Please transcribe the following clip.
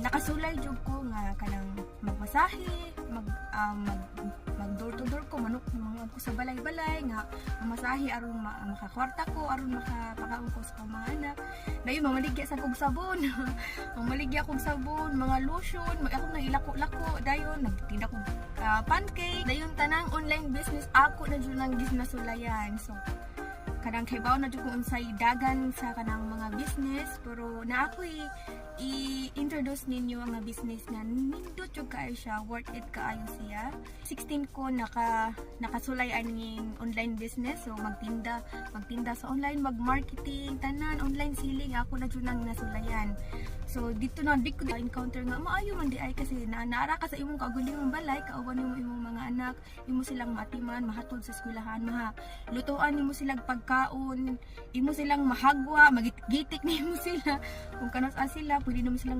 Nakasulay jud ko nga kanang magmasahe, mag door to door ko manok ko sa balay-balay nga mamasahe aron makakwarta ko, aron makapakaon ko sa mga anak. Dayon mamaligya sa kog sabon. Mamaligya kog sabon, mga lotion, ako nang ilako-lako, dayon nagtinda ko pancake, dayon tanang online business ako na jud nang gisnasulayan. So kanang kaybaw na jud ko unsay dagan sa kanang mga business, pero na ako i-introduce ninyo ang mga business nga nindot jud kaayo siya, worth it kaayo siya. 16 ko nakasulay aning online business, so magtinda sa online, mag-marketing, tanan online selling ako na jud nang nasulayan. So dito na di ko encounter nga maayo man di ay kasi naara ka sa imong kaugalingong balay, kauban nimo imong mga anak, imo silang matiman, mahatod sa eskwelahan, lutuan nimo silang pagkaon, imo silang mahagwa, magitik nimo sila kung kanos sila, pwede nimo silang